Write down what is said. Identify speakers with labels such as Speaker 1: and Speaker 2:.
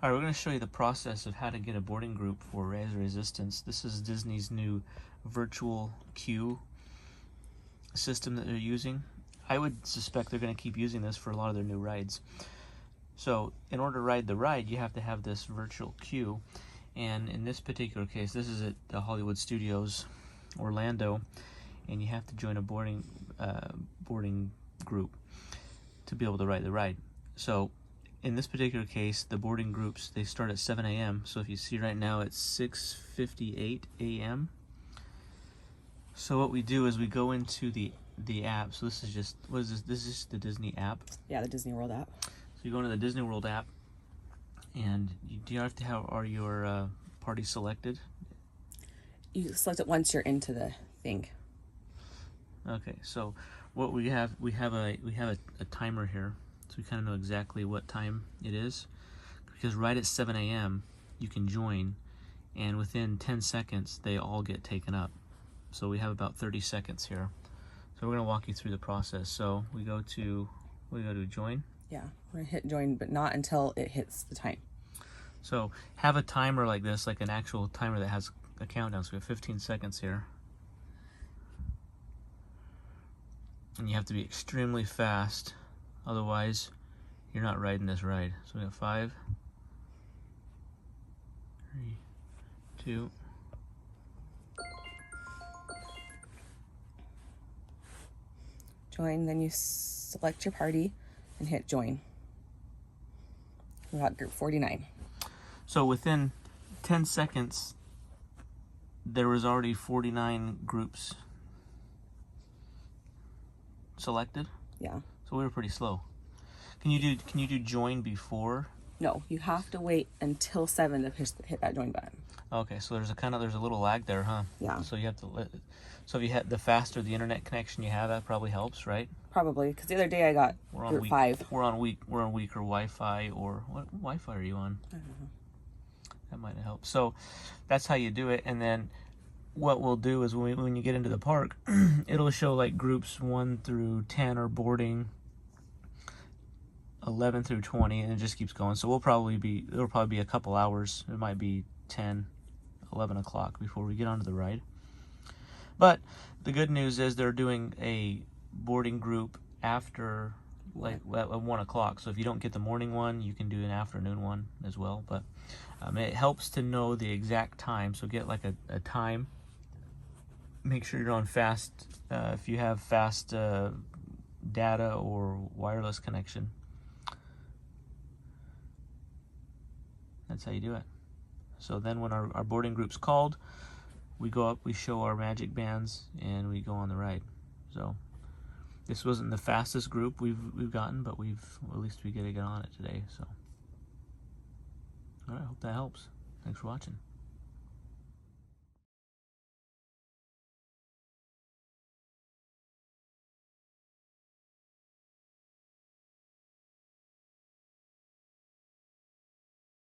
Speaker 1: All right, we're going to show you the process of how to get a boarding group for Rise of Resistance. This is Disney's new virtual queue system that they're using. I would suspect they're going to keep using this for a lot of their new rides. So in order to ride the ride, you have to have this virtual queue. And in this particular case, this is at the Hollywood Studios, Orlando, and you have to join a boarding group to be able to ride the ride. So in this particular case, the boarding groups, they start at 7 a.m. So if you see right now, it's 6:58 a.m. So what we do is we go into the app. So this is just, what is this? This is the Disney app.
Speaker 2: Yeah, the Disney World app.
Speaker 1: So you go into the Disney World app, and do you have to have, are your parties selected?
Speaker 2: You select it once you're into the thing.
Speaker 1: Okay, so what we have a timer here, so we kind of know exactly what time it is, because right at 7 a.m. you can join, and within 10 seconds they all get taken up. So we have about 30 seconds here. So we're going to walk you through the process. So we go to join.
Speaker 2: Yeah, we're gonna hit join, but not until it hits the time.
Speaker 1: So have a timer like this, like an actual timer that has a countdown. So we have 15 seconds here. And you have to be extremely fast, otherwise you're not riding this ride. So we got 5, 3, 2.
Speaker 2: Join, then you select your party and hit join. We got group 49.
Speaker 1: So within 10 seconds, there was already 49 groups selected.
Speaker 2: Yeah.
Speaker 1: So we were pretty slow. Can you do join before?
Speaker 2: No, you have to wait until 7 to hit that join button.
Speaker 1: Okay, so there's a little lag there, huh?
Speaker 2: Yeah.
Speaker 1: So you have to so if you had the faster the internet connection you have, that probably helps, right?
Speaker 2: Probably, because the other day I got group 5.
Speaker 1: We're on weaker Wi-Fi, or what Wi-Fi are you on?
Speaker 2: I don't know.
Speaker 1: That might help. So that's how you do it, and then what we'll do is when you get into the park, it'll show like groups 1 through 10 are boarding, 11 through 20, and it just keeps going. So it'll probably be a couple hours. It might be 10, 11 o'clock before we get onto the ride. But the good news is they're doing a boarding group after like at 1 o'clock. So if you don't get the morning one, you can do an afternoon one as well. But it helps to know the exact time. So get like a time. Make sure you're on fast, if you have fast data or wireless connection. That's how you do it. So then when our boarding group's called, we go up, we show our magic bands, and we go on the ride. So this wasn't the fastest group we've gotten, but at least we get on it today. So all right, I hope that helps. Thanks for watching.